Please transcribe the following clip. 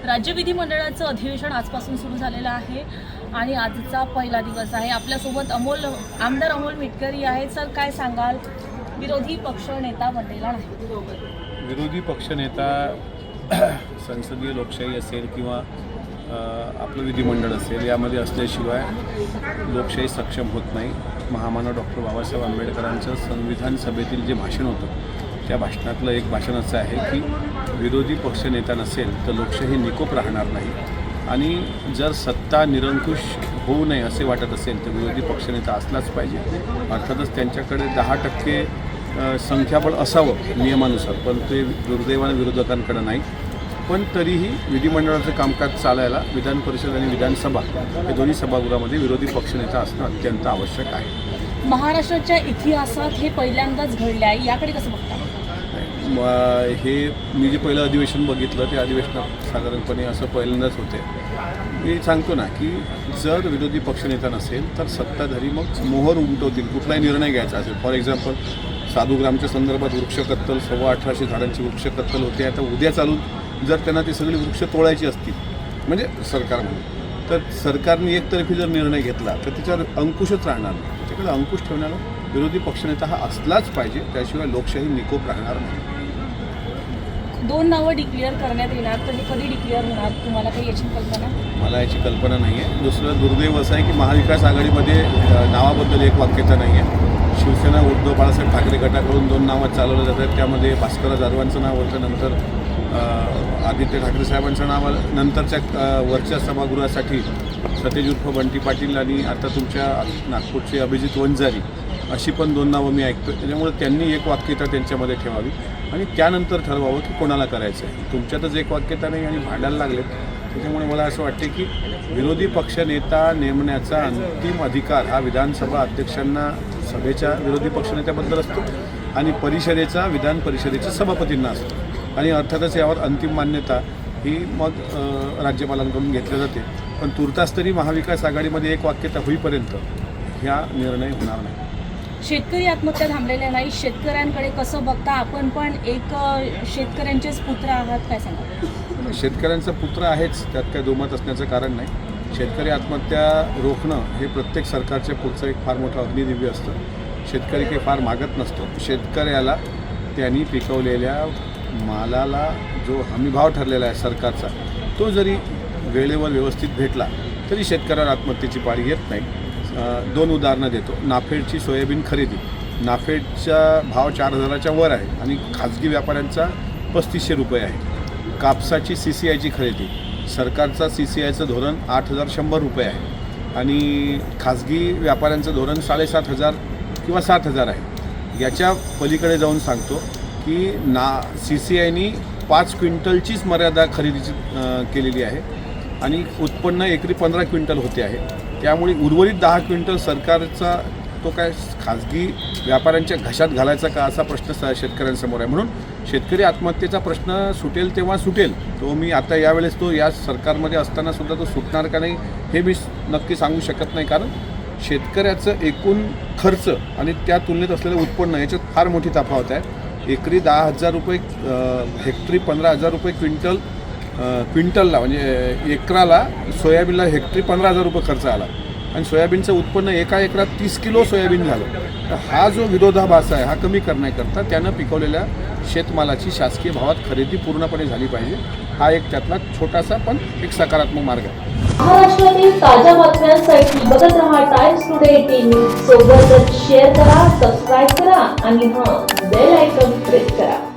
राज्य विधिमंडळाचं अधिवेशन आजपासून सुरू झालेलं आहे आणि आजचा पहिला दिवस आहे। आपल्यासोबत आमदार अमोल मिटकरी आहेत। सर, काय सांगाल? विरोधी पक्ष नेता बनलेला नाही। विरोधी पक्षनेता संसदीय लोकशाही असेल किंवा आपलं विधिमंडळ असेल यामध्ये असल्याशिवाय लोकशाही सक्षम होत नाही। महामानव डॉक्टर बाबासाहेब आंबेडकरांचं संविधान सभेतील जे भाषण होतं त्या भाषणातलं एक भाषण असं आहे की विरोधी पक्षनेता नसेल तर लोकशाही निकोप राहणार नाही आणि जर सत्ता निरंकुश होऊ नये असे वाटत असेल तर विरोधी पक्षनेता असलाच पाहिजे। अर्थातच त्यांच्याकडे 10% संख्याबळ असावं नियमानुसार, पण ते दुर्दैवाने विरोधकांकडे नाही। पण तरीही विधिमंडळाचं कामकाज चालायला विधान परिषद आणि विधानसभा हे दोन्ही सभागृहामध्ये विरोधी पक्षनेता असणं अत्यंत आवश्यक आहे। महाराष्ट्राच्या इतिहासात हे पहिल्यांदाच घडले आहे, याकडे कसं बघता? हे मी जे पहिलं अधिवेशन बघितलं ते अधिवेशनात साधारणपणे असं पहिल्यांदाच होते। मी सांगतो ना की जर विरोधी पक्षनेता नसेल तर सत्ताधारी मग मोहर उमटवतील कुठलाही निर्णय घ्यायचा असेल। फॉर एक्झाम्पल साधूग्रामच्या संदर्भात वृक्षकत्तल 1850 झाडांची वृक्षकत्तल होते, आता उद्या चालून जर त्यांना ती सगळी वृक्ष तोडायची असतील म्हणजे सरकारमध्ये, तर सरकारने एकतर्फी जर निर्णय घेतला तर त्याच्यावर अंकुशच राहणार नाही। त्याच्याकडे अंकुश ठेवण्याला विरोधी पक्षनेता हा असलाच पाहिजे, त्याशिवाय लोकशाही निकोप राहणार नाही। 2 नावं डिक्लेअर करण्यात येणार, तर हे कधी डिक्लेअर होणार? तुम्हाला काही याची कल्पना? मला याची कल्पना नाही आहे। दुसरं दुर्दैव असं आहे की महाविकास आघाडीमध्ये नावाबद्दल एक वाक्यता नाही आहे। शिवसेना उद्धव बाळासाहेब ठाकरे गटाकडून 2 नावं चालवलं जातात, त्यामध्ये भास्करराव जाधवांचं नाव होतं, नंतर आदित्य ठाकरे साहेबांचं नाव आलं, नंतरच्या वरच्या सभागृहासाठी सतेज उर्फ बंटी पाटील आणि आता तुमच्या नागपूरचे अभिजित वंजारी अशी पण 2 नावं मी ऐकतो। त्याच्यामुळे त्यांनी एक वाक्यता त्यांच्यामध्ये ठेवावी आणि त्यानंतर ठरवावं की कोणाला करायचं आहे। तुमच्यातच एक वाक्यता नाही आणि भांडायला लागलेत, त्याच्यामुळे मला असं वाटते की विरोधी पक्षनेता नेमण्याचा अंतिम अधिकार हा विधानसभा अध्यक्षांना सभेच्या विरोधी पक्षनेत्याबद्दल असतो आणि परिषदेचा विधान परिषदेच्या सभापतींना असतो आणि अर्थातच यावर अंतिम मान्यता ही मग राज्यपालांकडून घेतली जाते। पण तुर्तास तरी महाविकास आघाडीमध्ये एक वाक्यता होईपर्यंत ह्या निर्णय होणार नाही। शेतकरी आत्महत्या थांबलेल्या नाही, शेतकऱ्यांकडे कसं बघता? आपण पण एक शेतकऱ्यांचेच पुत्र आहात, काय सांगा? शेतकऱ्यांचा पुत्र आहेच, त्यात काय दुमत असण्याचं कारण नाही। शेतकरी आत्महत्या रोखणं हे प्रत्येक सरकारच्या पुढचं एक फार मोठं अग्निदिव्य असतं। शेतकरी काही फार मागत नसतो, शेतकऱ्याला त्यांनी पिकवलेल्या मालाला जो हमीभाव ठरलेला आहे सरकारचा तो जरी वेळेवर व्यवस्थित भेटला तरी शेतकऱ्याला आत्महत्येची पाळी येत नाही। 2 उदाहरणं देतो। नाफेडची सोयाबीन खरेदी, नाफेडचा भाव 4000च्या वर आहे आणि खाजगी व्यापाऱ्यांचा 3500 रुपये आहे। कापसाची CCIची खरेदी, सरकारचा CCIचं धोरण 8100 रुपये आहे आणि खाजगी व्यापाऱ्यांचं धोरण 7500 किंवा 7000 आहे। याच्या पलीकडे जाऊन सांगतो की CCIनी 5 क्विंटलचीच मर्यादा खरेदीची केलेली आहे आणि उत्पन्न एकरी 15 क्विंटल होते आहे। त्यामुळे उर्वरित 10 क्विंटल सरकारचा तो काय खाजगी व्यापाऱ्यांच्या घशात घालायचा का असा प्रश्न शेतकऱ्यांसमोर आहे। म्हणून शेतकरी आत्महत्येचा प्रश्न सुटेल तेव्हा सुटेल, तो मी आता यावेळेस तो या सरकारमध्ये असतानासुद्धा तो सुटणार का नाही हे मी नक्की सांगू शकत नाही, कारण शेतकऱ्याचं एकूण खर्च आणि त्या तुलनेत असलेलं उत्पन्न याच्यात फार मोठी तफावत आहे। एकरी 10,000 रुपये हेक्टरी 15,000 रुपये क्विंटलला म्हणजे एकराला सोयाबीनला हेक्टरी 15,000 रुपये खर्च आला आणि सोयाबीनचं उत्पन्न एका एकरात 30 किलो सोयाबीन झालं। तर हा जो विरोधाभास आहे हा कमी करण्याकरता त्यानं पिकवलेल्या शेतमालाची शासकीय भावात खरेदी पूर्णपणे झाली पाहिजे। हा एक त्यातला छोटासा पण एक सकारात्मक मार्ग आहे। महाराष्ट्रातील ताज्या बातम्यांसाठी बघत रहा टाइम्स टुडे टीव्ही। सोबतच शेअर करा, सबस्क्राईब करा आणि बेल आयकॉन प्रेस करा।